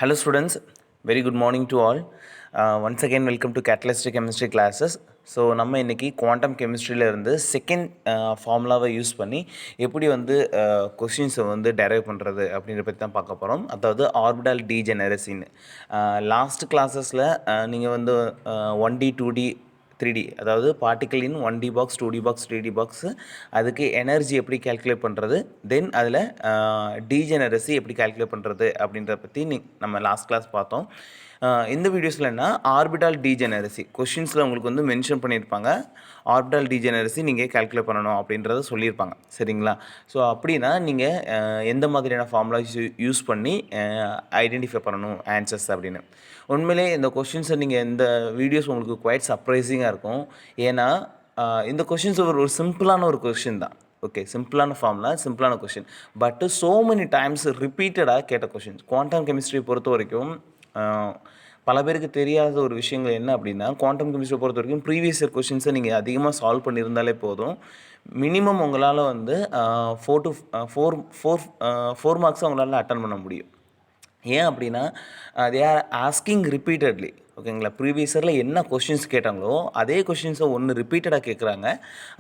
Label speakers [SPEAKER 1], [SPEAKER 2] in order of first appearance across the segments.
[SPEAKER 1] Hello students, very good morning to all. Once again welcome to Catalytic Chemistry classes. So நம்ம இன்றைக்கி quantum கெமிஸ்ட்ரியில் இருந்து second ஃபார்முலாவை use பண்ணி எப்படி வந்து கொஷின்ஸை வந்து டெரைவ் பண்ணுறது அப்படின்ற பற்றி தான் பார்க்க போகிறோம். அதாவது ஆர்பிட்டால் டீஜெனரசின்னு லாஸ்ட் கிளாஸஸில் நீங்கள் வந்து 1D 2D 3D அதாவது பார்ட்டிக்கல் இன் 1D box 2D box 3D box அதுக்கு எனர்ஜி எப்படி கேல்குலேட் பண்ணுறது, தென் அதில் டீஜெனரசி எப்படி கேல்குலேட் பண்ணுறது அப்படின்றத பற்றி நம்ம லாஸ்ட் கிளாஸ் பார்த்தோம். இந்த வீடியோஸில் என்ன ஆர்பிட்டால் டீஜெனரசி கொஷின்ஸில் உங்களுக்கு வந்து மென்ஷன் பண்ணியிருப்பாங்க. ஆர்பிட்டால் டீஜெனரசி நீங்கள் கேல்குலேட் பண்ணணும் அப்படின்றத சொல்லியிருப்பாங்க, சரிங்களா? ஸோ அப்படின்னா நீங்கள் எந்த மாதிரியான ஃபார்முலாஸ் யூஸ் பண்ணி ஐடென்டிஃபை பண்ணணும் ஆன்சர்ஸ் அப்படின்னு. உண்மையிலே இந்த கொஷின்ஸை நீங்கள் இந்த வீடியோஸ் உங்களுக்கு குவைட் சர்ப்ரைசிங்காக இருக்கும். ஏன்னா இந்த கொஷின்ஸ் ஒரு சிம்பிளான ஒரு கொஷின் தான். ஓகே, சிம்பிளான ஃபார்முலா, சிம்பிளான கொஷின், பட்டு ஸோ மெனி டைம்ஸ் ரிப்பீட்டடாக கேட்ட கொஷின்ஸ். குவாண்டம் கெமிஸ்ட்ரியை பொறுத்த வரைக்கும் பல பேருக்கு தெரியாத ஒரு விஷயங்கள் என்ன அப்படின்னா, குவாண்டம் கெமிஸ்ட்ரியை பொறுத்த வரைக்கும் ப்ரீவியஸ் இயர் கொஷின்ஸை நீங்கள் அதிகமாக சால்வ் பண்ணியிருந்தாலே போதும். மினிமம் உங்களால் வந்து 4 மார்க்ஸை உங்களால் அட்டன் பண்ண முடியும். ஏன் அப்படின்னா தே ஆர் ஆஸ்கிங் ரிப்பீட்டட்லி. ஓகேங்களா? ப்ரீவியஸ் இயரில் என்ன கொஷின்ஸ் கேட்டாங்களோ அதே கொஷின்ஸை ரிப்பீட்டடாக கேட்குறாங்க.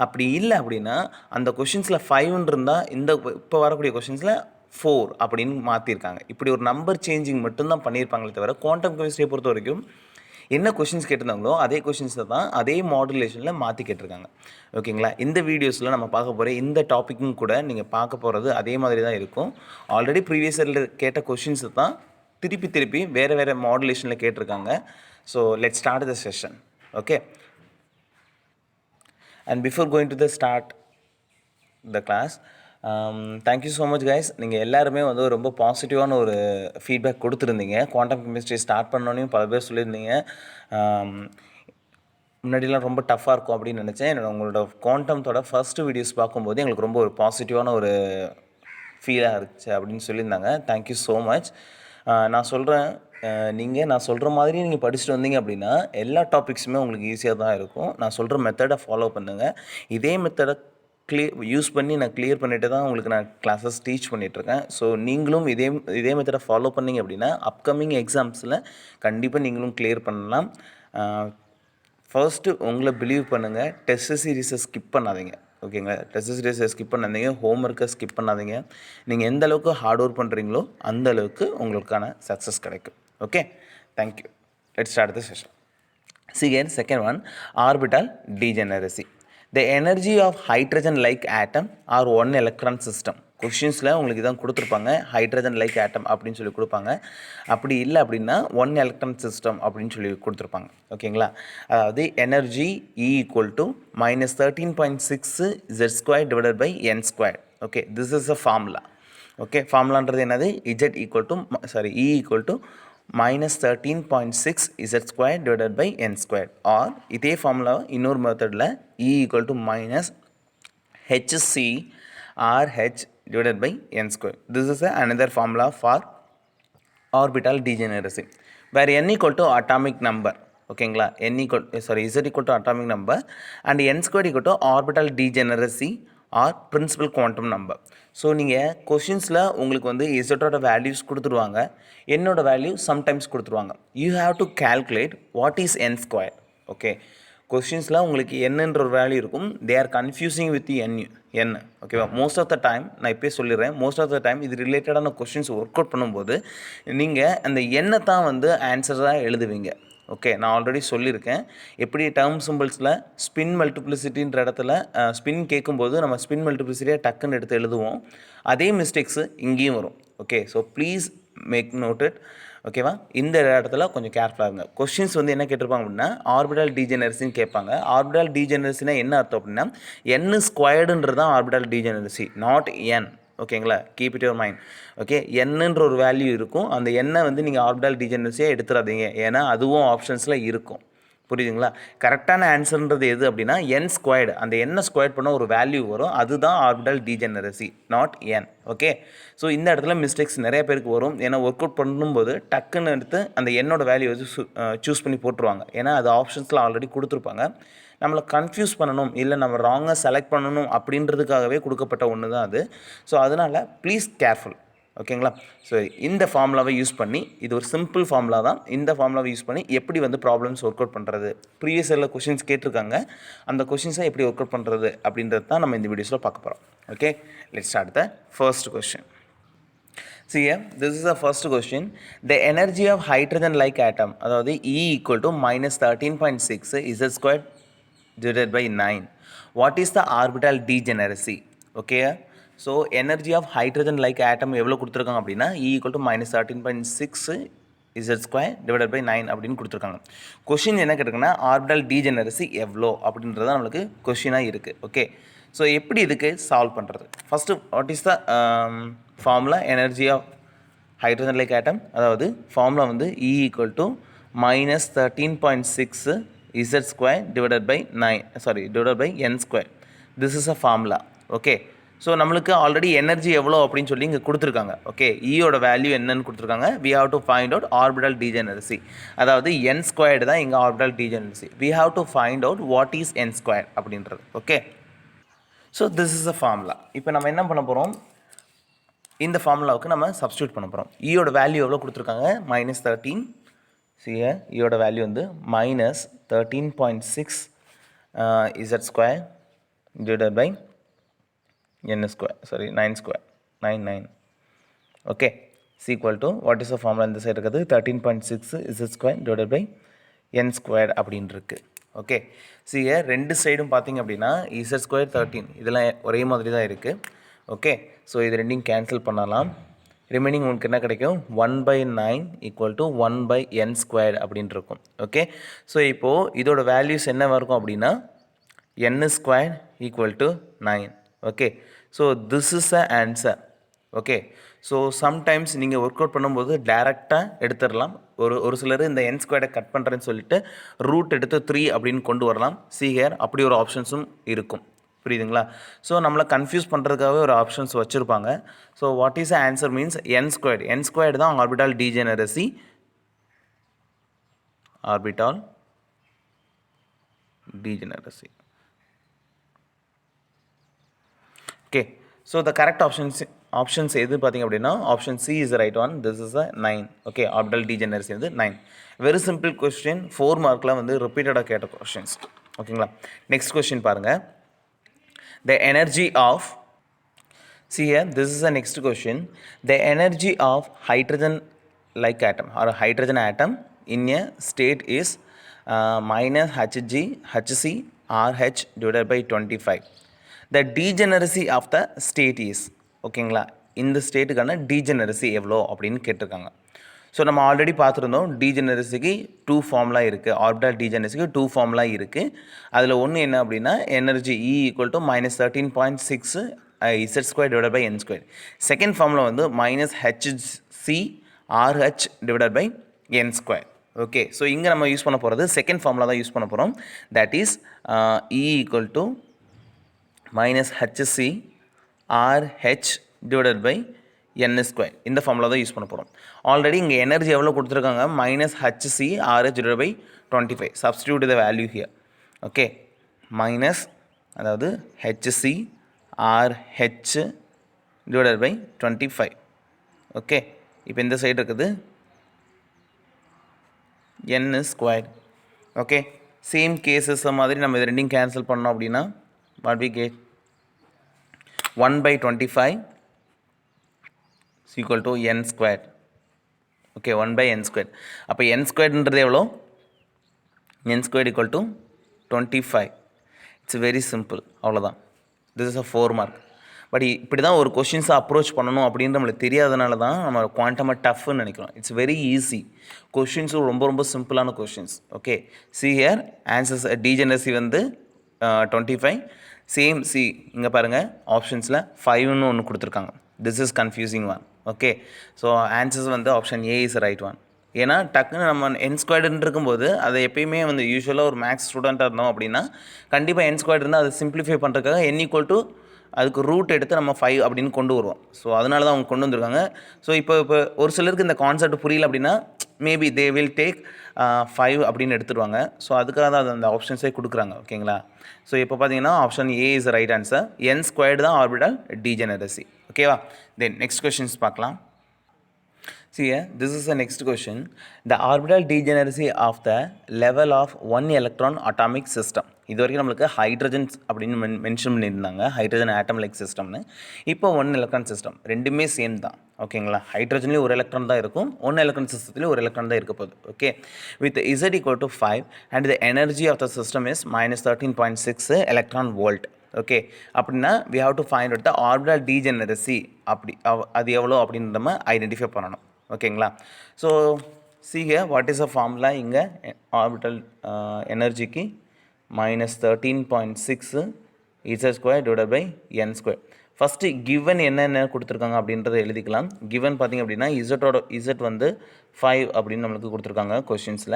[SPEAKER 1] அப்படி இல்லை அப்படின்னா அந்த கொஷின்ஸில் 5 இருந்தால் இந்த இப்போ வரக்கூடிய கொஷின்ஸில் 4 அப்படின்னு மாற்றிருக்காங்க. இப்படி ஒரு நம்பர் சேஞ்சிங் மட்டும்தான் பண்ணியிருப்பாங்களே தவிர குவாண்டம் கெமிஸ்ட்ரியை பொறுத்த வரைக்கும் என்ன கொஷின்ஸ் கேட்டிருந்தாங்களோ அதே கொஷின்ஸை தான் அதே மாடுலேஷனில் மாற்றி கேட்டிருக்காங்க. ஓகேங்களா? இந்த வீடியோஸில் நம்ம பார்க்க போகிற இந்த டாப்பிக்கும் கூட நீங்கள் பார்க்க போகிறது அதே மாதிரி தான் இருக்கும். ஆல்ரெடி ப்ரீவியஸ் இயரில் கேட்ட கொஷின்ஸை தான் திருப்பி வேறு மாடுலேஷனில் கேட்டிருக்காங்க. So let's start the session. Okay, and before going to the start the class, thank you so much guys. நீங்கள் எல்லாருமே வந்து ரொம்ப பாசிட்டிவான ஒரு ஃபீட்பேக் கொடுத்துருந்தீங்க. குவாண்டம் கெமிஸ்ட்ரி ஸ்டார்ட் பண்ணோன்னையும் பல பேர் சொல்லியிருந்தீங்க முன்னாடிலாம் ரொம்ப டஃப்பாக இருக்கும் அப்படின்னு நினச்சேன். உங்களோட குவாண்டமோட ஃபஸ்ட்டு வீடியோஸ் பார்க்கும்போது எங்களுக்கு ரொம்ப ஒரு பாசிட்டிவான ஒரு ஃபீலாக இருந்துச்சு அப்படின்னு சொல்லியிருந்தாங்க. Thank you so much. நான் சொல்கிறேன், நான் சொல்கிற மாதிரி நீங்கள் படிச்சுட்டு வந்தீங்க அப்படின்னா எல்லா டாபிக்ஸுமே உங்களுக்கு ஈஸியாக தான் இருக்கும். நான் சொல்கிற மெத்தடை ஃபாலோ பண்ணுங்கள். இதே மெத்தடை யூஸ் பண்ணி நான் கிளியர் பண்ணிவிட்டு தான் உங்களுக்கு நான் கிளாஸஸ் டீச் பண்ணிகிட்ருக்கேன். ஸோ நீங்களும் இதே மெத்தடை ஃபாலோ பண்ணிங்க அப்படின்னா அப்கமிங் எக்ஸாம்ஸில் கண்டிப்பாக நீங்களும் கிளியர் பண்ணலாம். ஃபர்ஸ்ட்டு உங்களை பிலீவ் பண்ணுங்கள். டெஸ்ட் சீரீஸை ஸ்கிப் பண்ணாதீங்க. ஓகேங்களா? டெஸ்ட் சீரீஸை ஸ்கிப் பண்ணாதீங்க, ஹோம் ஒர்க்கை ஸ்கிப் பண்ணாதீங்க. நீங்கள் எந்த அளவுக்கு ஹார்ட் ஒர்க் பண்ணுறீங்களோ அந்த அளவுக்கு உங்களுக்கான சக்ஸஸ் கிடைக்கும். Okay, thank you. Let's start the session. Again, second one, orbital degeneracy. The energy of hydrogen-like atom or one electron system. கொஷின்ஸில் உங்களுக்கு இதான் கொடுத்துருப்பாங்க, ஹைட்ரஜன் லைக் ஆட்டம் அப்படின்னு சொல்லி கொடுப்பாங்க. அப்படி இல்லை அப்படின்னா 1 எலக்ட்ரான் சிஸ்டம் அப்படின்னு சொல்லி கொடுத்துருப்பாங்க. ஓகேங்களா? அதாவது energy E = -13.6 Z² divided by N². Okay, this is a formula. Okay, ஃபார்முலான்றது என்னது? E = -13.6 Z² divided by N². Or இதே ஃபார்முலா இன்னொரு மெத்தடில் E = -hcRh divided by N². This is another formula for orbital degeneracy, where N = atomic number. ஓகேங்களா? Z = atomic number and N² = orbital degeneracy or principal quantum number. So நீங்கள் கொஷின்ஸில் உங்களுக்கு வந்து இசட்டோட values கொடுத்துருவாங்க, என்னோட வேல்யூ சம்டைம்ஸ் கொடுத்துருவாங்க. You have to calculate what is N². Okay, கொஷின்ஸில் உங்களுக்கு என்னன்ற ஒரு வேல்யூ இருக்கும். They are confusing with N. ஓகேவா? மோஸ்ட் ஆஃப் த டைம் நான் இப்போயே சொல்லிடுறேன், மோஸ்ட் ஆஃப் த டைம் இது ரிலேட்டடான கொஷின்ஸ் ஒர்க் அவுட் பண்ணும்போது நீங்கள் அந்த எண்ணை தான் வந்து ஆன்சராக எழுதுவீங்க. ஓகே, நான் ஆல்ரெடி சொல்லியிருக்கேன் எப்படி டேர்ம் சிம்பிள்ஸில் ஸ்பின் மல்டிப்ளிசிட்டின்ற இடத்துல ஸ்பின் கேட்கும்போது நம்ம ஸ்பின் மல்டிப்ளிசிட்டியாக டக்குன்னு எடுத்து எழுதுவோம். அதே மிஸ்டேக்ஸு இங்கேயும் வரும். Okay, so please make noted. ஓகேவா? இந்த இடத்துல கொஞ்சம் கேர்ஃபுல்லாக இருங்க. கொஷின்ஸ் வந்து என்ன கேட்டிருப்பாங்க அப்படின்னா ஆர்பிட்டால் டீஜெனரசின்னு கேட்பாங்க. ஆர்பிட்டால் டீஜெனரசினா என்ன அர்த்தம் அப்படின்னா N² தான் ஆர்பிட்டால் டீஜெனரசி, நாட் N. ஓகேங்களா? Keep it your mind. Okay, என்னன்ற ஒரு வேல்யூ இருக்கும். அந்த எண்ணை வந்து நீங்கள் ஆர்பிட்டால் டீஜெனரசியாக எடுத்துடாதீங்க, ஏன்னா அதுவும் ஆப்ஷன்ஸில் இருக்கும். புரியுதுங்களா? கரெக்டான ஆன்சர்ன்றது எது அப்படின்னா N². அந்த எண்ணை ஸ்கொயர் பண்ண ஒரு வேல்யூ வரும், அதுதான் orbital degeneracy, not N. Okay, so இந்த இடத்துல மிஸ்டேக்ஸ் நிறைய பேருக்கு வரும். ஏன்னா ஒர்க் அவுட் பண்ணும்போது டக்குன்னு எடுத்து அந்த எண்ணோட வேல்யூ வந்து சூஸ் பண்ணி போட்டுருவாங்க. ஏன்னா அது ஆப்ஷன்ஸில் ஆல்ரெடி கொடுத்துருப்பாங்க. நம்மளை கன்ஃபியூஸ் பண்ணணும், இல்லை நம்ம ராங்காக செலக்ட் பண்ணணும் அப்படின்றதுக்காகவே கொடுக்கப்பட்ட ஒன்று தான் அது. ஸோ அதனால் ப்ளீஸ் கேர்ஃபுல். ஓகேங்களா. ஸோ இந்த ஃபார்முலாவை யூஸ் பண்ணி, இது ஒரு சிம்பிள் ஃபார்முலா தான், இந்த ஃபார்முலாவை யூஸ் பண்ணி எப்படி வந்து ப்ராப்ளம்ஸ் ஒர்க் அவுட் பண்ணுறது, ப்ரீவியஸ் இயரில் கொஷின்ஸ் கேட்டிருக்காங்க, அந்த கொஷின்ஸை எப்படி ஒர்க் அவுட் பண்ணுறது அப்படின்றது தான் நம்ம இந்த வீடியோஸில் பார்க்க போகிறோம். Okay, let's start the first question. See here, this is the first question. The energy of hydrogen-like atom, அதாவது E equal to minus 13.6 Z squared divided by 9. What is the orbital degeneracy? Okay, so energy of hydrogen-like atom எவ்வளோ கொடுத்துருக்காங்க அப்படின்னா E equal to minus 13.6 Z square divided by 9 அப்படின்னு கொடுத்துருக்காங்க. Question என்ன கேட்டிருக்குன்னா orbital டீஜெனரசி எவ்வளோ அப்படின்றது நம்மளுக்கு கொஷினாக இருக்குது. ஓகே, ஸோ எப்படி இதுக்கு சால்வ் பண்ணுறது? First what is the formula energy of hydrogen like atom, அதாவது ஃபார்முலா வந்து E equal to minus 13.6 Z square divided by 9 divided by N square. This is a formula. Okay, so நம்மளுக்கு already energy எவ்வளோ அப்படின்னு சொல்லி இங்கே கொடுத்துருக்காங்க. Okay, ஈயோட value என்னன்னு கொடுத்துருக்காங்க. We have to find out orbital degeneracy, அதாவது என் ஸ்கொயர்டு தான் இங்கே orbital degeneracy. We have to find out what is N square அப்படின்றது. Okay, so this is a formula. இப்போ நம்ம என்ன பண்ண போகிறோம், இந்த ஃபார்முலாவுக்கு நம்ம சப்ஸ்டியூட் பண்ண போகிறோம். ஈயோட வேல்யூ எவ்வளோ கொடுத்துருக்காங்க, மைனஸ் 13. சிஏ ஈயோட வேல்யூ வந்து minus 13.6 Z square divided by n square, 9 square, 9. Okay, is equal to, what is the formula இந்த சைடு இருக்குது, 13.6 Z square divided by n square அப்படின்னு இருக்குது. ஓகே, see here ரெண்டு சைடும் பார்த்தீங்க அப்படின்னா Z square 13 இதெல்லாம் ஒரே மாதிரி தான் இருக்குது. ஓகே, ஸோ இது ரெண்டையும் கேன்சல் பண்ணலாம். ரிமைனிங் உங்களுக்கு என்ன கிடைக்கும், 1/9 ஈக்குவல் டு 1/n ஸ்கொயர் அப்படின்னு இருக்கும். ஓகே, ஸோ இப்போது இதோட வேல்யூஸ் என்ன இருக்கும் அப்படின்னா n square equal to 9. Okay, so this is a answer. Okay, so sometimes நீங்கள் ஒர்க் அவுட் பண்ணும்போது டேரெக்டாக எடுத்துடலாம். ஒரு சிலர் இந்த என் ஸ்கொயர்டை கட் பண்ணுறேன்னு சொல்லிட்டு ரூட் எடுத்து 3 அப்படின்னு கொண்டு வரலாம். ஹியர் அப்படி ஒரு ஆப்ஷன்ஸும் இருக்கும். புரியுதுங்களா? ஸோ நம்மளை கன்ஃபியூஸ் பண்ணுறதுக்காகவே ஒரு ஆப்ஷன்ஸ் வச்சுருப்பாங்க. So what is answer means N squared தான் orbital degeneracy. Okay, so the correct options எது பார்த்தீங்க அப்படின்னா option C is the right one. This is a 9. Okay, orbital degeneracy வந்து 9. Very simple question. 4 மார்க்கில் வந்து ரிப்பீட்டடாக கேட்ட கொஸ்டின்ஸ். ஓகேங்களா, நெக்ஸ்ட் கொஸ்டின் பாருங்கள். The energy of, see here, this is the next question. The energy of hydrogen-like atom or hydrogen atom in a state is minus Hg RH divided by 25. The degeneracy of the state is, ஓகேங்களா, இந்த ஸ்டேட்டுக்கான டீஜெனரசி எவ்வளோ அப்படின்னு கேட்டிருக்காங்க. So நம்ம already பார்த்துருந்தோம் டீஜெனரசிக்கு 2 formula இருக்குது, orbital டீஜெனரசிக்கு 2 formula இருக்குது. அதில் ஒன்று என்ன அப்படின்னா energy E equal to minus 13.6 Z square divided by N square. Second formula வந்து minus Hc RH divided by N square. Okay, so இங்கே நம்ம யூஸ் பண்ண போகிறது செகண்ட் ஃபார்முலா தான் யூஸ் பண்ண போகிறோம். That is E equal to minus Hc RH divided by n square. இந்த formula தான் யூஸ் பண்ண போகிறோம். ஆல்ரெடி இங்கே எனர்ஜி எவ்வளோ கொடுத்துருக்காங்க, minus Hc RH divided by 25. substitute the value here. Okay, minus அதாவது Hc RH divided by 25. Okay, இப்போ இந்த சைடு இருக்குது n square. Okay, same cases மாதிரி நம்ம இது ரெண்டையும் கேன்சல் பண்ணோம் அப்படின்னா what we get, 1/25 is equal to n squared. Okay, 1/n squared. அப்போ n squaredன்றது எவ்வளோ, n squared equal to 25. It's very simple, அவ்வளோதான். This is a 4 mark. But இப்படி தான் ஒரு கொஷின்ஸை அப்ரோச் பண்ணணும் அப்படின்னு நம்மளுக்கு தெரியாதனால தான் நம்ம குவாண்டமாக டஃப்னு நினைக்கிறோம். It's very easy. கொஷின்ஸும் ரொம்ப ரொம்ப சிம்பிளான questions. Okay, see here answers degeneracy வந்து 25. சேம் சி இங்கே பாருங்கள் ஆப்ஷன்ஸில் 5ன்னு ஒன்று கொடுத்துருக்காங்க. This is confusing one. Okay, so answers வந்து option A is right one. ஏன்னா டக்குன்னு நம்ம என் ஸ்கொயர்டுன்னு இருக்கும்போது அதை எப்பயுமே வந்து யூஸ்வலாக ஒரு மேக்ஸ் ஸ்டூடெண்ட்டாக இருந்தோம் அப்படின்னா கண்டிப்பாக என் ஸ்கொயர்டு இருந்தால் அதை சிம்பிளிஃபை பண்ணுறதுக்காக n equal to அதுக்கு ரூட் எடுத்து நம்ம 5 அப்படின்னு கொண்டு வருவோம். ஸோ அதனால தான் அவங்க கொண்டு வந்திருக்காங்க. ஸோ இப்போ ஒரு சிலருக்கு இந்த கான்செப்ட் புரியல அப்படின்னா மேபி தே வில் டேக் 5 அப்படின்னு எடுத்துருவாங்க. ஸோ அதுக்காக தான் அந்த ஆப்ஷன்ஸே கொடுக்குறாங்க. ஓகேங்களா, ஸோ இப்போ பார்த்தீங்கன்னா option A is right answer. n squared தான் ஆர்பிட்டல் டீஜெனரசி. ஓகேவா, தென் நெக்ஸ்ட் கொஷின்ஸ் பார்க்கலாம். See here, this is the next question. The orbital degeneracy of the level of one electron atomic system. இது வரைக்கும் நம்மளுக்கு ஹைட்ரஜன்ஸ் அப்படின்னு mention பண்ணியிருந்தாங்க, hydrogen atom like சிஸ்டம்னு. இப்போ one electron system ரெண்டுமே சேம் தான். ஓகேங்களா, ஹைட்ரஜன்லேயும் ஒரு எலக்ட்ரான் தான் இருக்கும், ஒன் எலக்ட்ரான் சிஸ்டத்துலேயும் ஒரு எலக்ட்ரான் தான் இருக்க போகுது. Okay, with Z equal to 5 and the energy of the system is minus 13.6 electron volt. Okay, அப்படின்னா we have to find out the orbital degeneracy. அப்படி அது எவ்வளோ அப்படின்னு நம்ம ஐடென்டிஃபை பண்ணணும். ஓகேங்களா, so see here what is the formula. இங்கே orbital எனர்ஜிக்கு minus 13.6 Z square divided by n square. First given என்னென்ன கொடுத்துருக்காங்க அப்படின்றத எழுதிக்கலாம். கிவன் பார்த்திங்க அப்படின்னா இசட் வந்து 5 அப்படின்னு நம்மளுக்கு கொடுத்துருக்காங்க கொஷின்ஸில்.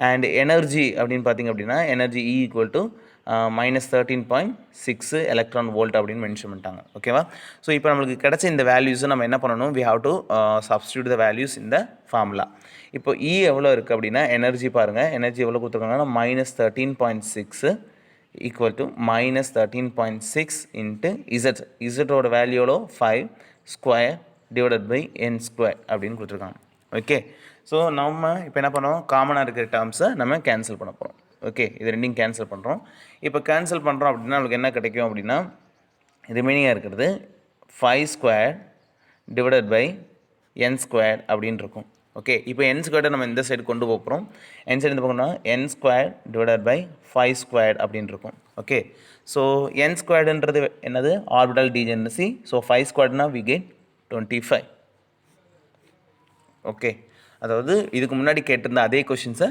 [SPEAKER 1] அண்ட் எனர்ஜி அப்படின்னு பார்த்திங்க அப்படின்னா energy E equal to minus 13.6 electron volt அப்படின்னு மென்ஷன் பண்ணிட்டாங்க. ஓகேவா, ஸோ இப்போ நம்மளுக்கு கிடைச்ச இந்த வேல்யூஸை நம்ம என்ன பண்ணணும், we have to substitute the values in the formula. இப்போ E எவ்வளோ இருக்குது அப்படின்னா எனர்ஜி பாருங்கள், எனர்ஜி எவ்வளோ கொடுத்துருக்காங்கன்னா minus 13.6 equal to minus 13.6 into Z. Zோட வேல்யூ எவ்வளோ 5 square divided by n square அப்படின்னு கொடுத்துருக்காங்க. ஓகே, ஸோ நம்ம இப்போ என்ன பண்ணோம், காமனாக இருக்கிற டேர்ம்ஸை நம்ம கேன்சல் பண்ண போகிறோம். ஓகே, இது ரெண்டையும் கேன்சல் பண்ணுறோம். இப்போ கேன்சல் பண்ணுறோம் அப்படின்னா நம்மளுக்கு என்ன கிடைக்கும் அப்படின்னா ரிமைனிங்காக இருக்கிறது 5 square divided by n square அப்படின்னு இருக்கும். ஓகே, இப்போ n ஸ்கொயரை நம்ம இந்த சைடு கொண்டு போகிறோம். n சைடு இந்த பக்கம்னா n square divided by 5 square அப்படின்னு இருக்கும். ஓகே, ஸோ n ஸ்கொயர்டுன்றது என்னது, ஆர்பிட்டல் டீஜெனரசி. ஸோ 5 ஸ்கொயர்னா we get 25. ஓகே, அதாவது இதுக்கு முன்னாடி கேட்டிருந்த அதே கொஷின்ஸை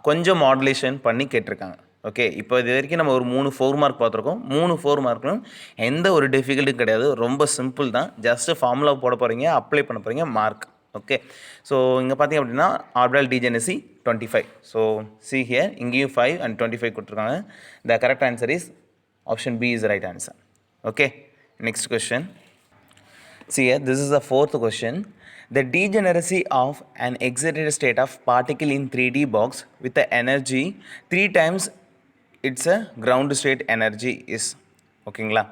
[SPEAKER 1] கொஞ்சம் மாடுலேஷன் பண்ணி கேட்டிருக்காங்க. ஓகே, இப்போ இது வரைக்கும் நம்ம ஒரு 4 மார்க் பார்த்துருக்கோம். 4 மார்க்லும் எந்த ஒரு டிஃபிகல்ட்டும் கிடையாது, ரொம்ப சிம்பிள் தான். ஜஸ்ட்டு ஃபார்முலா போட போகிறீங்க, அப்ளை பண்ண போகிறீங்க, மார்க். ஓகே, ஸோ இங்கே பார்த்தீங்க அப்படின்னா ஆர்பிட்டல் டீஜெனரசி 25. ஸோ see here, இங்கேயும் 5 and 25 கொடுத்துருக்காங்க. The correct answer is option B is the right answer. Okay, next question. See here, this is the fourth question. The degeneracy of an excited state of particle in 3D box with the energy 3 times its a ground state energy is. ஓகேங்களா,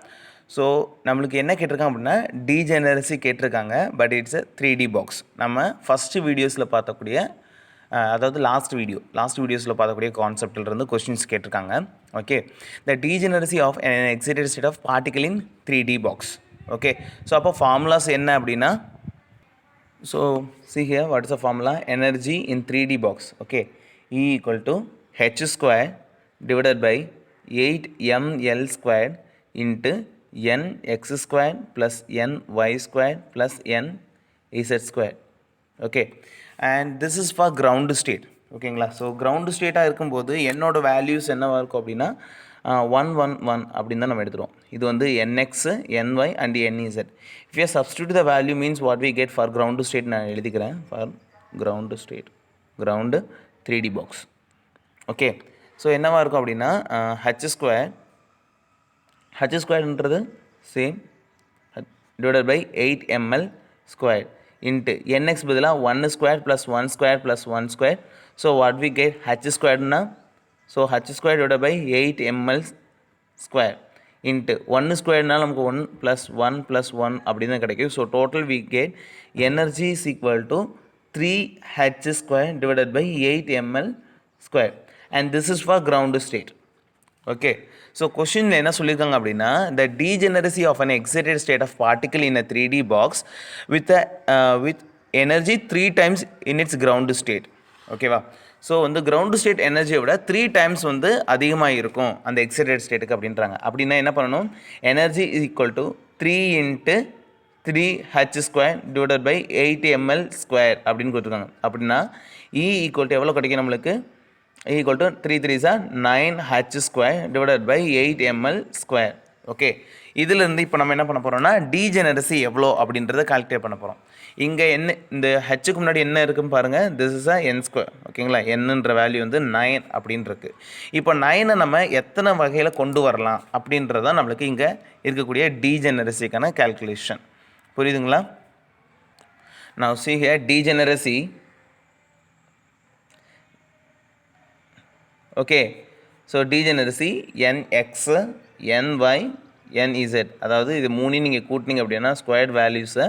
[SPEAKER 1] so நம்மளுக்கு என்ன கேட்டிருக்காங்க அப்படின்னா degeneracy கேட்டிருக்காங்க, but it's a 3D box. நம்ம first வீடியோஸில் பார்த்தக்கூடிய அதாவது லாஸ்ட் வீடியோஸில் பார்த்தக்கூடிய கான்செப்டிலிருந்து கொஸ்டின்ஸ் கேட்டிருக்காங்க. Okay, the degeneracy of an excited state of particle in 3D box. Okay, so அப்போ ஃபார்முலாஸ் என்ன அப்படின்னா, so see here what is the formula, energy in 3D box. Okay, E equal to h square divided by 8ml square into n x square plus n y square plus n z square. Okay, and this is for ground state. ஓகேங்களா, so ground ஸ்டேட்டாக இருக்கும்போது என்னோட values என்னவாக இருக்கும் அப்படின்னா 111 அப்படின்னு தான் நம்ம எடுத்துருவோம். இது வந்து nx, ny and nz. If you substitute the value means what we get for ground state நான் எழுதிக்கிறேன். for ground state, ground 3D box. Okay, so என்னவாக இருக்கும் அப்படின்னா h ஸ்கொயர்ன்றது same divided by 8ml square into nx பதிலாக 1 square plus 1 square plus 1 square. So what we get h ஸ்கொயர்னா, so h square divide by 8ml square into 1 ஸ்கொயர்னால் நமக்கு 1 plus 1 plus 1 அப்படின்னு தான் கிடைக்கும். So total we get energy is equal to 3h square divided by 8ml square. And this is for ground state. Okay, so கொஷினில் என்ன சொல்லியிருக்காங்க அப்படின்னா the degeneracy of an excited state of particle in a 3D box with energy 3 times in its ground state. ஓகேவா, ஸோ வந்து ground state எனர்ஜியை விட 3 times வந்து அதிகமாக இருக்கும் அந்த எக்ஸைட்டட் ஸ்டேட்டுக்கு அப்படின்றாங்க. அப்படின்னா என்ன பண்ணணும், energy is equal to 3 into 3h square divided by 8ml square அப்படின்னு கொடுத்துருக்காங்க. அப்படின்னா E ஈக்குவல் டு எவ்வளோ கிடைக்கும் நம்மளுக்கு, equal to 3 3s are 9h square divided by 8ml square. Okay, இதிலிருந்து இப்போ நம்ம என்ன பண்ண போகிறோம்னா டீஜெனரசி எவ்வளோ அப்படின்றத கால்குலேட் பண்ண போகிறோம். இங்கே என்ன இந்த ஹெச்சுக்கு முன்னாடி என்ன இருக்குன்னு பாருங்கள், this is a n square. ஓகேங்களா, என்னன்ற வேல்யூ வந்து 9 அப்படின்னு இருக்குது. இப்போ 9 நம்ம எத்தனை வகையில் கொண்டு வரலாம் அப்படின்றதான் நம்மளுக்கு இங்கே இருக்கக்கூடிய டீஜெனரசிக்கான கால்குலேஷன். புரியுதுங்களா? now see here degeneracy. Okay, so degeneracy nx, ny, nz, அதாவது இது மூணையும் நீங்கள் கூட்டினீங்க அப்படின்னா ஸ்கொயர்ட் வேல்யூஸை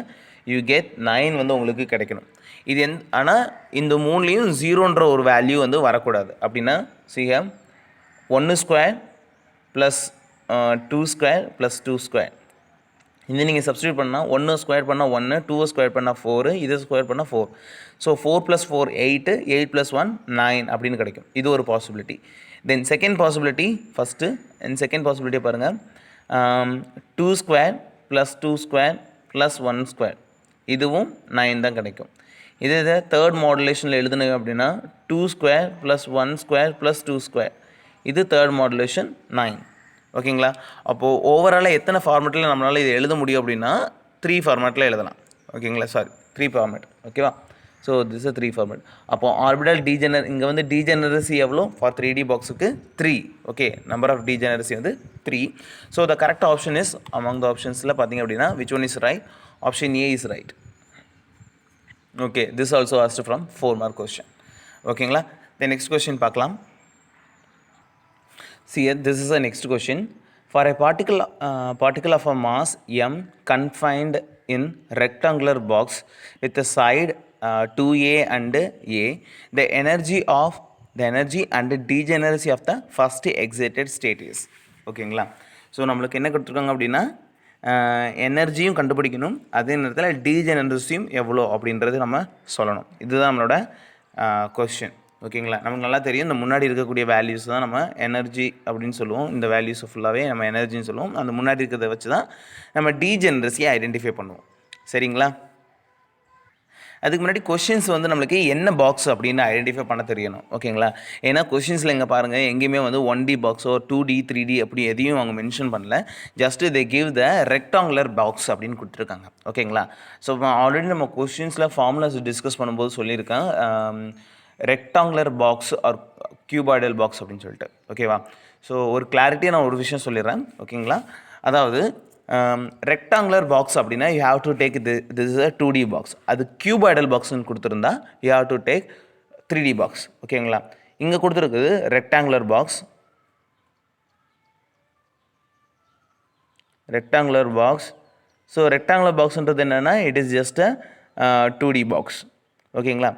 [SPEAKER 1] யூ கெட் 9 வந்து உங்களுக்கு கிடைக்கணும். இது ஆனால் இந்த மூணுலேயும் ஜீரோன்ற ஒரு வேல்யூ வந்து வரக்கூடாது. அப்படின்னா CM 1 square plus 2 square plus 2 square. இது நீங்கள் சப்ஸ்டியூட் பண்ணால் 1 ஸ்கொயர் பண்ணால் 1, 2 ஸ்கொயர் பண்ணால் 4, இது ஸ்கொயர் பண்ணால் 4. ஸோ 4 + 4 8, 8 + 1 9 அப்படின்னு கிடைக்கும். இது ஒரு possibility. Then second possibility first and second பாசிபிலிட்டியை பாருங்கள். 2 square plus 2 square plus 1 square, இதுவும் 9 தான் கிடைக்கும். இதை தேர்ட் மாடுலேஷனில் எழுதுனீங்க அப்படின்னா 2 square plus 1 square plus 2 square, இது தேர்ட் மாடுலேஷன் 9. ஓகேங்களா? அப்போது ஓவராலாக எத்தனை ஃபார்மேட்டில் நம்மளால் இது எழுத முடியும் அப்படின்னா 3 ஃபார்மேட்டில் எழுதலாம். ஓகேங்களா? 3 ஃபார்மேட். ஓகேவா? So this is 3 format. அப்போது ஆர்பிட்டல் இங்கே வந்து டீஜெனரசி எவ்வளோ ஃபார் 3D பாக்ஸுக்கு 3. ஓகே, நம்பர் ஆஃப் டீஜெனரசி வந்து 3. So the correct option is among the ஆப்ஷன்ஸில் பார்த்தீங்க அப்படின்னா which one is right? Option A is right. Okay, this also asked from 4 mark question. ஓகேங்களா? த நெக்ஸ்ட் கொஸ்டின் பார்க்கலாம். See here, this is the next question. For a particle of a mass m confined in rectangular box with the side 2a and a, the energy and degeneracy of the first excited state is. ஓகேங்களா? So நம்மளுக்கு என்ன கொடுத்துருக்காங்க அப்படின்னா எனர்ஜியும் கண்டுபிடிக்கணும், அதே நேரத்தில் டீஜெனரசியும் எவ்வளோ அப்படின்றது நம்ம சொல்லணும். இதுதான் நம்மளோட கொஸ்டின். ஓகேங்களா? நமக்கு நல்லா தெரியும், இந்த முன்னாடி இருக்கக்கூடிய வேல்யூஸ் தான் நம்ம எனர்ஜி அப்படின்னு சொல்லுவோம். இந்த வேல்யூஸ் ஃபுல்லாகவே நம்ம எனர்ஜின்னு சொல்லுவோம். அந்த முன்னாடி இருக்கிறத வச்சு தான் நம்ம டீஜெனரசியை ஐடென்டிஃபை பண்ணுவோம். சரிங்களா? அதுக்கு முன்னாடி கொஷின்ஸ் வந்து நம்மளுக்கு என்ன பாக்ஸ் அப்படின்னு ஐடென்டிஃபை பண்ண தெரியணும். ஓகேங்களா? ஏன்னா கொஷின்ஸில் எங்கே பாருங்கள், எங்கேயுமே வந்து 1D பாக்ஸோ 2D 3D அப்படி எதையும் அவங்க மென்ஷன் பண்ணல. Just they give the rectangular box அப்படின்னு கொடுத்துருக்காங்க. ஓகேங்களா? ஸோ ஆல்ரெடி நம்ம கொஷின்ஸில் ஃபார்முலாஸ் டிஸ்கஸ் பண்ணும்போது சொல்லியிருக்கேன், rectangular box or cuboidal box அப்படின்னு சொல்லிட்டு. ஓகேவா? ஸோ ஒரு கிளாரிட்டியாக நான் ஒரு விஷயம் சொல்லிடுறேன். ஓகேங்களா? அதாவது ரெக்டாங்குலர் பாக்ஸ் அப்படின்னா you have to take this is a 2D box. அது கியூபாய்டல் பாக்ஸ்ன்னு கொடுத்துருந்தா you have to take 3D box. ஓகேங்களா? இங்கே கொடுத்துருக்குது ரெக்டாங்குலர் பாக்ஸ். Rectangular box. ஸோ ரெக்டாங்குலர் பாக்ஸ்ன்றது என்னென்னா it is just a 2D box. ஓகேங்களா?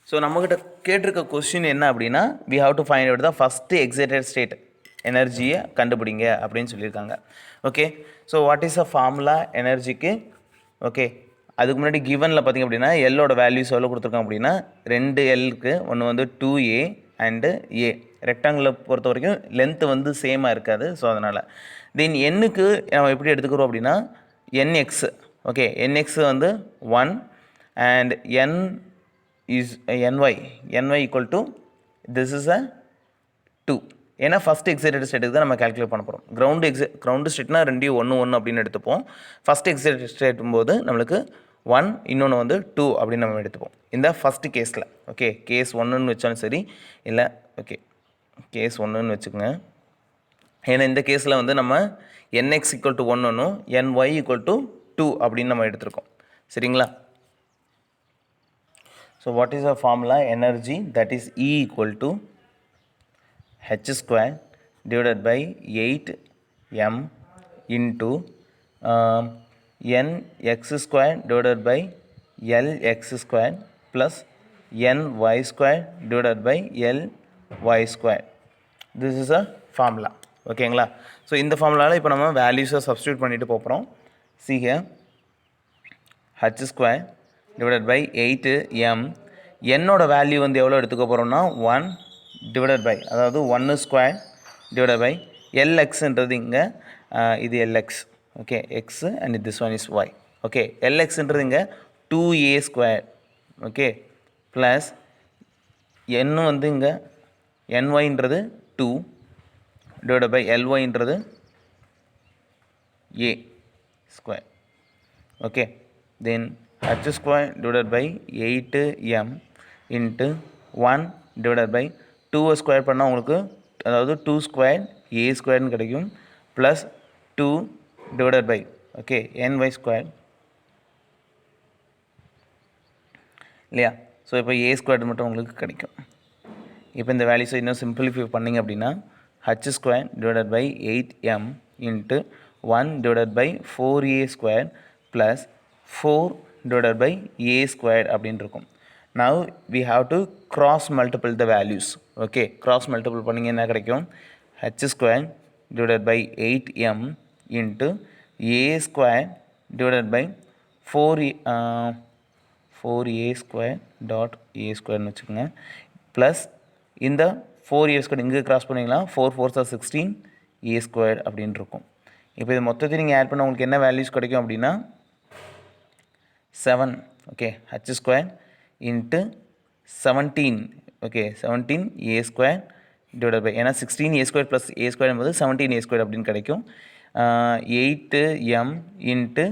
[SPEAKER 1] ஸோ நம்மக்கிட்ட கேட்டிருக்க கொஸ்டின் என்ன அப்படின்னா we have to find out the first excited state எனர்ஜியை கண்டுபிடிங்க அப்படின்னு சொல்லியிருக்காங்க. Okay, so what is a formula எனர்ஜிக்கு? Okay, அதுக்கு முன்னாடி கிவனில் பார்த்திங்க அப்படின்னா எல்லோட வேல்யூஸ் எவ்வளோ கொடுத்துருக்காங்க அப்படின்னா 2 எல்லுக்கு ஒன்று வந்து 2a அண்டு ஏ. ரெக்டாங்குலர் பொறுத்த வரைக்கும் லென்த்து வந்து சேமாக இருக்காது. ஸோ அதனால் தென் எண்ணுக்கு நம்ம எப்படி எடுத்துக்கிறோம் அப்படின்னா என்எக்ஸ். ஓகே, என்எக்ஸ் வந்து 1 and N is ny equal to this is a 2. ஏன்னா ஃபஸ்ட் எக்ஸைட்டட் ஸ்டேட்டுக்கு தான் நம்ம கேல்குலேட் பண்ண போகிறோம். கிரவுண்டு ஸ்டேட்னா 2 1 1 அப்படின்னு எடுத்துப்போம். ஃபஸ்ட் எக்ஸைட்டட் ஸ்டேட்டும் போது நம்மளுக்கு 1 இன்னொன்று வந்து 2 அப்படின்னு நம்ம எடுத்துப்போம் இந்த ஃபஸ்ட்டு கேஸில். ஓகே, கேஸ் 1ன்னு வச்சாலும் சரி இல்லை. ஓகே, கேஸ் 1ன்னு வச்சுக்கோங்க. ஏன்னா இந்த கேஸில் வந்து நம்ம nx equal to 1 ஒன்றும் ny equal to 2 அப்படின்னு நம்ம எடுத்துருக்கோம். சரிங்களா? So what is the formula energy? That is E equal to h square divided by 8m into nx square divided by lx square plus ny square divided by ly square. This is a formula. ஓகேங்களா? So இந்த ஃபார்முலாவில் இப்போ நம்ம வேல்யூஸை substitute பண்ணிட்டு போகிறோம். See here, h square divided by 8m. என்னோட value வந்து எவ்வளோ எடுத்துக்க போகிறோம்னா 1 டிவைடட் பை, அதாவது 1 ஸ்கொயர் டிவைடட் பை எல்எக்ஸ்ன்றது இங்கே இது எல்எக்ஸ். Okay, X and this one is Y. Okay, எல்எக்ஸ்ன்றது இங்கே 2a ஸ்கொயர். ஓகே, ப்ளஸ் என்ன வந்து இங்கே என்ஒய்ன்றது 2 டிவைடட் பை எல்ஒய்ன்றது a square. Okay, then h square divided by 8m into 1 divided by 2 square பண்ணால் உங்களுக்கு அதாவது 2 ஸ்கொயர் a ஸ்கொயர்னு கிடைக்கும் plus 2 divided by okay ny square இல்லையா? ஸோ இப்போ a ஸ்கொயர் மட்டும் உங்களுக்கு கிடைக்கும். இப்போ இந்த வேல்யூஸை இன்னும் சிம்பிளிஃபை பண்ணிங்க அப்படின்னா h square divided by 8m into 1 divided by 4a square plus 4 divided by a squared அப்படின்னு இருக்கும். Now we have to cross multiple the values. Okay, cross multiple பண்ணிங்க என்ன கிடைக்கும்? h squared divided by 8m into a squared divided by 4a squared dot a squared வச்சுக்கோங்க plus இந்த 4a squared இங்கே cross பண்ணிங்களா 4 4s are 16 a squared அப்படின்னு இருக்கும். இப்போ இது மொத்தத்தை நீங்கள் ஆட் பண்ண உங்களுக்கு என்ன வேல்யூஸ் கிடைக்கும் அப்படின்னா 7 okay h squared into 17 okay 17 a squared divided by ஏன்னா 16 a squared plus a squared என்பது 17 a squared அப்படின்னு கிடைக்கும். 8m into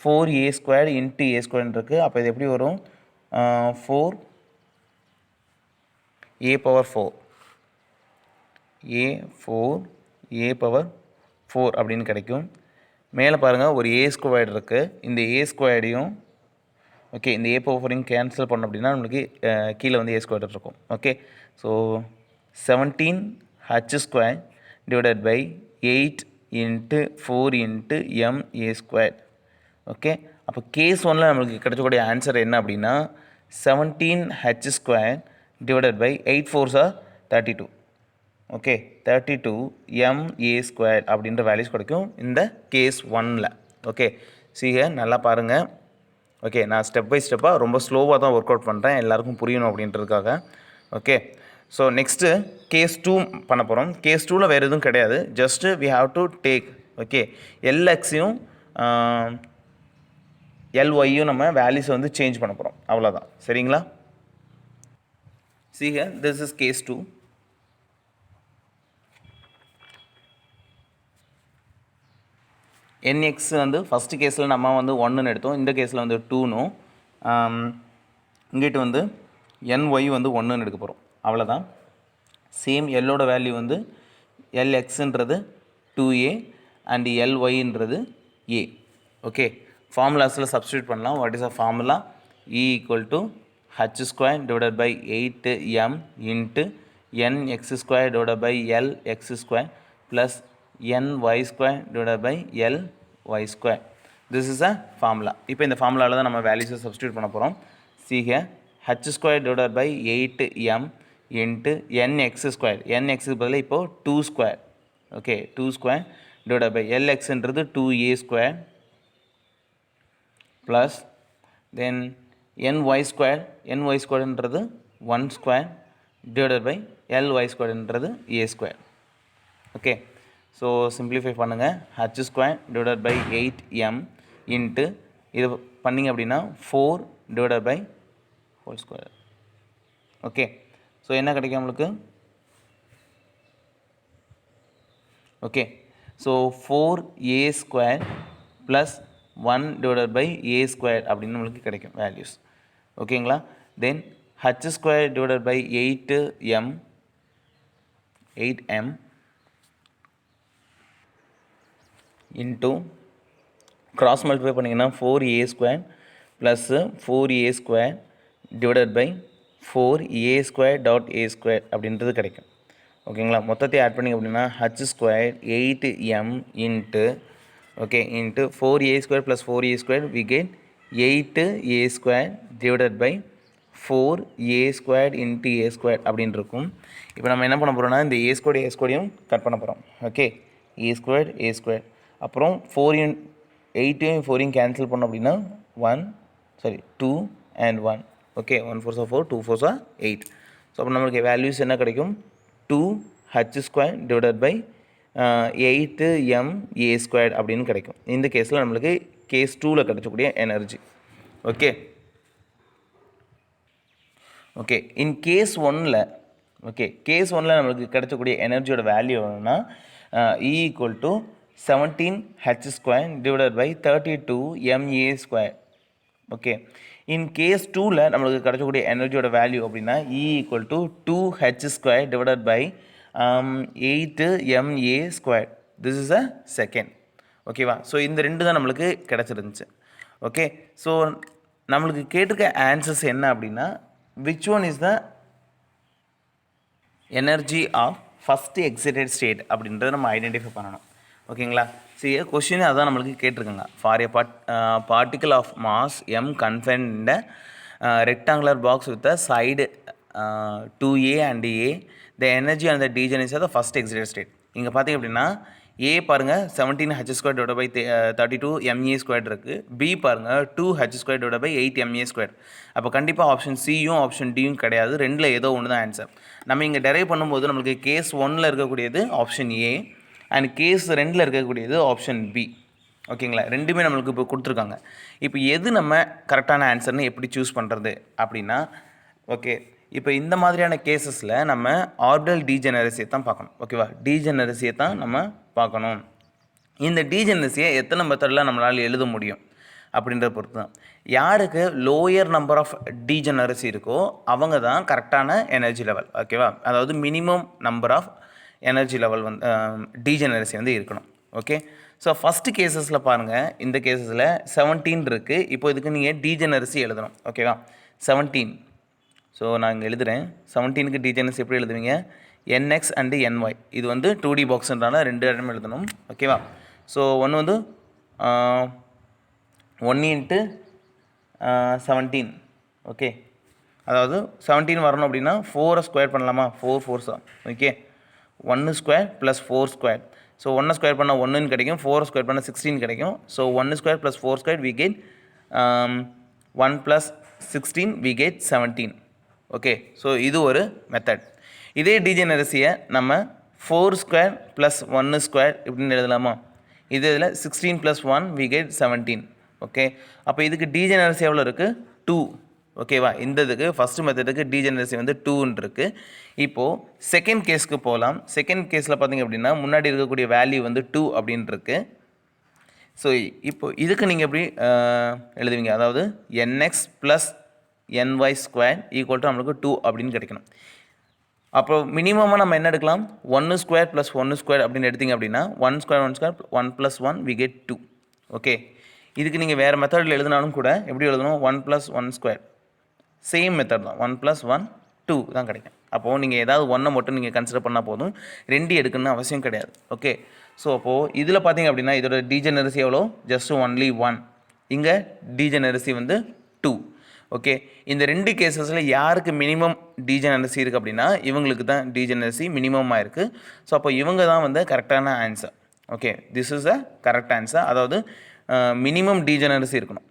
[SPEAKER 1] 4a squared into a squared இருக்குது. அப்போ இது எப்படி வரும் 4 a power 4 a power 4 அப்படின்னு கிடைக்கும். மேலே பாருங்கள் ஒரு a squared இருக்குது. இந்த a squaredையும் ஓகே இந்த a power 4 கேன்சல் பண்ணோம் அப்படின்னா நம்மளுக்கு கீழே வந்து a squared இருக்கும். Okay so 17 h squared divided by 8 into 4 into m a squared. Okay அப்போ கேஸ் 1ல் நம்மளுக்கு கிடைச்சக்கூடிய ஆன்சர் என்ன அப்படின்னா 17h squared divided by 8 4s are 32. Okay 32 m a squared அப்படின்ற வேல்யூஸ் கிடைக்கும் இந்த கேஸ் 1ல். ஓகே சீக நல்லா பாருங்கள். ஓகே நான் ஸ்டெப் பை ஸ்டெப்பாக ரொம்ப ஸ்லோவாக தான் ஒர்க் அவுட் பண்ணுறேன் எல்லாருக்கும் புரியணும் அப்படின்றதுக்காக. ஓகே ஸோ நெக்ஸ்ட்டு கேஸ் 2 பண்ண போகிறோம். கேஸ் 2ல் வேறு எதுவும் கிடையாது. Just we have to take okay எல்எக்ஸையும் எல்ஒய்யும் நம்ம வேல்யூஸை வந்து சேஞ்ச் பண்ண போகிறோம் அவ்வளோதான். சரிங்களா? See here, this is case 2. nx வந்து ஃபஸ்ட் கேஸில் நம்ம வந்து 1ன்னு எடுத்தோம். இந்த கேஸில் வந்து 2னும் இங்கிட்டு வந்து ny வந்து 1ன்னு எடுக்க போகிறோம் அவ்வளோதான். சேம் எல்லோட வேல்யூ வந்து lxன்றது 2a அண்ட் lyன்றது a. ஓகே ஃபார்முலாஸில் சப்ஸ்டியூட் பண்ணலாம். What is a formula? e equal to h square divided by 8m into nx square divided by lx square plus ny square divided by ly square. This is a formula. இப்போ இந்த ஃபார்முலாவில் தான் நம்ம வேல்யூஸை substitute பண்ண போகிறோம். see here h square divided by 8m into nx square. nx பதில் இப்போ 2 square. Okay 2 square divided by lxன்றது 2a square plus then ny square என்றது 1 square divided by ly square என்றது a square. Okay so simplify பண்ணுங்கள். h square divided by 8m into இது பண்ணிங்க அப்படின்னா 4 divided by whole square. Okay so என்ன கிடைக்கும் நம்மளுக்கு? Okay so 4a square plus 1 divided by a square அப்படின்னு நம்மளுக்கு கிடைக்கும் வேல்யூஸ். ஓகேங்களா? தென் h square divided by 8m into cross multiply பண்ணிங்கன்னா 4a square plus 4a square divided by 4a square dot a square அப்படின்றது கிடைக்கும். ஓகேங்களா? மொத்தத்தை ஆட் பண்ணிங்க அப்படின்னா h square 8m into okay into 4a square plus 4a square we get 8a square divided by 4a squared into a squared அப்படின்னு இருக்கும். இப்போ நம்ம என்ன பண்ண போகிறோம்னா இந்த a squareடையும் கட் பண்ண போகிறோம். ஓகே a squared அப்புறம் 8ஐயும் 4ஐயும் கேன்சல் பண்ணோம் அப்படின்னா 2 and 1. Okay 1 4s are 4 2 4s are 8. So அப்போ நம்மளுக்கு வேல்யூஸ் என்ன கிடைக்கும்? 2h squared divided by 8m a squared அப்படின்னு கிடைக்கும். இந்த கேஸில் நம்மளுக்கு கேஸ் 2ல் கிடைச்சக்கூடிய energy. Okay okay in case 1ல் கேஸ் 1ல் நம்மளுக்கு கிடைச்சக்கூடிய எனர்ஜியோட வேல்யூ என்னன்னா E equal to 17h square divided by 32ma square. Okay in case 2ல் நம்மளுக்கு கிடைச்சக்கூடிய எனர்ஜியோட வேல்யூ அப்படின்னா E equal to 2h square divided by 8ma square. This is a second. ஓகேவா? ஸோ இந்த ரெண்டு தான் நம்மளுக்கு கிடச்சிருந்துச்சு. ஓகே ஸோ நம்மளுக்கு கேட்டிருக்க ஆன்சர்ஸ் என்ன அப்படின்னா which one is the energy of first excited state அப்படின்றத நம்ம ஐடென்டிஃபை பண்ணணும். ஓகேங்களா? சரி கொஷின் அதான் நம்மளுக்கு கேட்டிருக்காங்க. For a particle of mass m confined in a rectangular box with a side 2a and a, the energy and the degeneration of the first excited state. இங்கே பார்த்தீங்க அப்படின்னா ஏ பாருங்கள் 17h² டிவைட் பை 32 ma² இருக்குது. B பாருங்கள் 2h² divide by 8 ma². அப்போ கண்டிப்பாக option சியும் option டியும் கிடையாது, ரெண்டில் ஏதோ ஒன்று தான் ஆன்சர். நம்ம இங்கே டெரைவ் பண்ணும்போது நம்மளுக்கு கேஸ் 1ல் இருக்கக்கூடியது ஆப்ஷன் ஏ அண்ட் கேஸ் 2ல் இருக்கக்கூடியது ஆப்ஷன் பி. ஓகேங்களா, ரெண்டுமே நம்மளுக்கு இப்போ கொடுத்துருக்காங்க. இப்போ எது நம்ம கரெக்டான ஆன்சர்னு எப்படி சூஸ் பண்ணுறது அப்படின்னா, ஓகே இப்போ இந்த மாதிரியான கேசஸில் நம்ம ஆர்பிட்டல் டீஜெனரசியை தான் பார்க்கணும். ஓகேவா, டீஜெனரசியை தான் நம்ம பார்க்கணும். இந்த டீஜெனரசியை எத்தனை மெத்தடில் நம்மளால் எழுத முடியும் அப்படின்றத பொறுத்து தான். யாருக்கு லோயர் நம்பர் ஆஃப் டீஜெனரசி இருக்கோ அவங்க தான் கரெக்டான எனர்ஜி லெவல். ஓகேவா, அதாவது minimum number of energy level வந்து டீஜெனரசி வந்து இருக்கணும். ஓகே, ஸோ ஃபஸ்ட்டு கேசஸில் பாருங்கள், இந்த கேசஸில் 17 இருக்குது. இப்போ இதுக்கு நீங்கள் டீஜெனரசி எழுதணும். ஓகேவா, 17. ஸோ நான் இங்கே எழுதுகிறேன். 17க்கு டீஜெனரசி எப்படி எழுதுவீங்க, nx அண்டு ny. இது வந்து 2D பாக்ஸ்ன்றனால 2 இடம் எழுதணும். ஓகேவா, ஸோ ஒன்று வந்து 1 × 17. ஓகே, அதாவது 17 வரணும் அப்படின்னா 4 ஸ்கொயர் பண்ணலாமா, 4 4s. ஓகே, 1² + 4². ஸோ 1 ஸ்கொயர் பண்ணால் 1ன்னு கிடைக்கும், 4 ஸ்கொயர் பண்ணால் 16 கிடைக்கும். So 1² + 4² we get 1 + 16 we get 17. Okay, so இது ஒரு மெத்தட். இதே டீஜெனரசியை நம்ம 4² + 1² இப்படின்னு எழுதலாமா, இது இதில் 16 + 1 we get 17. ஓகே, அப்போ இதுக்கு டீஜெனரசி எவ்வளோ இருக்குது, 2. ஓகேவா, இந்த இதுக்கு ஃபஸ்ட்டு மெத்தடுக்கு டீஜெனரசி வந்து 2ன்னு இருக்குது. இப்போது செகண்ட் கேஸ்க்கு போகலாம். செகண்ட் கேஸில் பார்த்திங்க அப்படின்னா முன்னாடி இருக்கக்கூடிய வேல்யூ வந்து 2 அப்படின்னு இருக்குது. ஸோ இப்போ இதுக்கு நீங்கள் எப்படி எழுதுவீங்க, அதாவது nx + ny² = நம்மளுக்கு 2 அப்படின்னு கிடைக்கணும். அப்போ மினிமமாக நம்ம என்ன எடுக்கலாம், 1² + 1² அப்படின்னு எடுத்திங்க அப்படின்னா 1² 1² 1 + 1 we get 2. ஓகே, இதுக்கு நீங்கள் வேறு மெத்தடில் எழுதினாலும் கூட எப்படி எழுதணும், 1 + 1². சேம் மெத்தட் தான், 1 + 1 2 தான் கிடைக்கும். அப்போது நீங்கள் ஏதாவது ஒன்றை மட்டும் நீங்கள் கன்சிடர் பண்ணால் போதும், 2 எடுக்கணும்னு அவசியம் கிடையாது. ஓகே, ஸோ அப்போது இதில் பார்த்தீங்க அப்படின்னா இதோட டீஜெனரசி எவ்வளோ, ஜஸ்ட் ஒன்லி 1. இங்கே டீஜெனரசி வந்து 2. ஓகே, இந்த 2 கேசஸில் யாருக்கு மினிமம் டீஜெனரசி இருக்குது அப்படின்னா இவங்களுக்கு தான் டீஜெனரசி மினிமமாக இருக்குது. ஸோ அப்போ இவங்க தான் வந்து கரெக்டான answer. Okay, this is a correct answer. அதாவது மினிமம் டீஜெனரசி இருக்கணும்.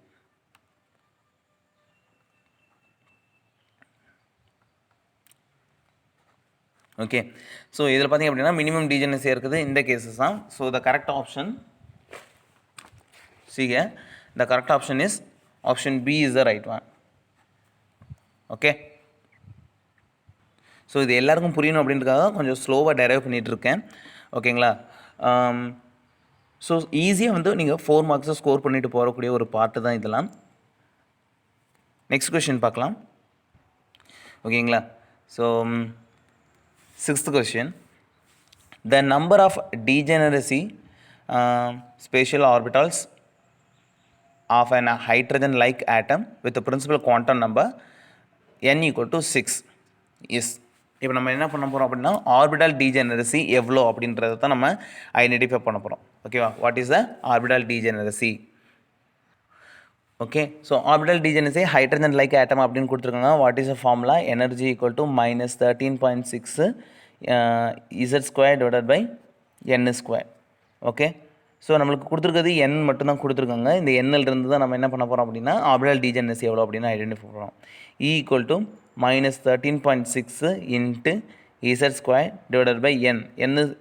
[SPEAKER 1] ஓகே, ஸோ இதில் பார்த்திங்க அப்படின்னா மினிமம் டீஜெனரசி இருக்குது இந்த கேஸஸ் தான். So the correct option seek the correct option is option B is the right one. Okay, so இது எல்லாருக்கும் புரியணும் அப்படின்றதுக்காக கொஞ்சம் ஸ்லோவாக டெரைவ் பண்ணிகிட்ருக்கேன். ஓகேங்களா, ஸோ ஈஸியாக வந்து நீங்கள் 4 மார்க்ஸை ஸ்கோர் பண்ணிட்டு போகக்கூடிய ஒரு பார்ட்டு தான் இதெல்லாம். நெக்ஸ்ட் கொஷின் பார்க்கலாம். ஓகேங்களா, so 6th question. The number of degeneracy spatial orbitals of an hydrogen-like atom with the principal quantum number n = 6 is. இப்போ நம்ம என்ன பண்ண போகிறோம் அப்படின்னா ஆர்பிட்டால் டீஜெனரசி எவ்வளோ அப்படின்றத தான் நம்ம ஐடென்டிஃபை பண்ண போகிறோம். ஓகேவா, what is the orbital degeneracy. Okay, so orbital degeneracy hydrogen like atom அப்படின்னு கொடுத்துருக்காங்க. What is a formula, energy = -13.6 z² / n². Okay, so நம்மளுக்கு கொடுத்துருக்கிறது n மட்டும்தான் கொடுத்துருக்காங்க. இந்த n-லிருந்து தான் நம்ம என்ன பண்ண போகிறோம் அப்படின்னா ஆர்பிட்டால் டீஜெனரசி எவ்வளோ அப்படின்னு ஐடென்டிஃபை பண்ணுறோம். E = -13.6 × z² / n.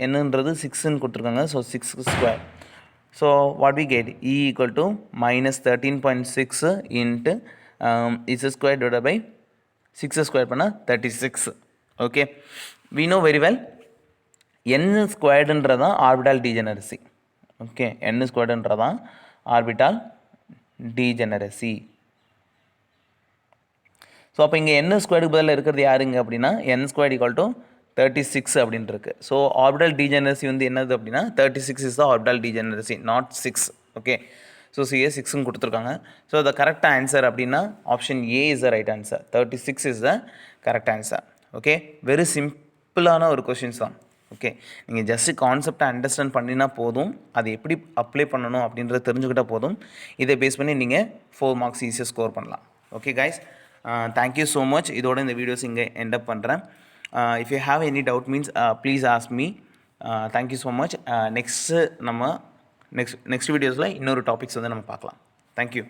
[SPEAKER 1] என்னன்றது 6ன்னு கொடுத்துருக்காங்க. So 6². So what we get, E = -13.6 × z² / 6² பண்ணால் 36. Okay, we know very well n²ன்றதான் ஆர்பிட்டால் டீஜெனரசி. ஓகே, n²ன்றதான் ஆர்பிட்டால் டீஜெனரசி. ஸோ அப்போ இங்கே n² பதில் இருக்கிறது யாருங்க அப்படின்னா n² = 36 அப்படின்னு இருக்குது. ஸோ ஆர்பிட்டால் டீஜெனரசி வந்து என்னது அப்படின்னா 36 is the orbital degeneracy, not 6. Okay, so சிஏ 6ன்னு கொடுத்துருக்காங்க. ஸோ த கரெக்ட் ஆன்சர் அப்படின்னா option A is the right answer. 36 is the correct answer. Okay, very சிம்பிளான ஒரு கொஷின்ஸ் தான். ஓகே, நீங்கள் ஜஸ்ட்டு கான்செப்டை அண்டர்ஸ்டாண்ட் பண்ணினா போதும், அது எப்படி அப்ளை பண்ணணும் அப்படின்றத தெரிஞ்சுக்கிட்டால் போதும். இதை பேஸ் பண்ணி நீங்கள் 4 மார்க்ஸ் ஈஸியாக ஸ்கோர் பண்ணலாம். Okay guys, thank you so much. இதோட இந்த வீடியோஸ் இங்கே எண்ட் அப் பண்ணுறேன். If you have any doubt means please ask me. Thank you so much. Next நம்ம நெக்ஸ்ட் வீடியோஸில் இன்னொரு டாபிக்ஸ் வந்து நம்ம பார்க்கலாம். தேங்க்யூ.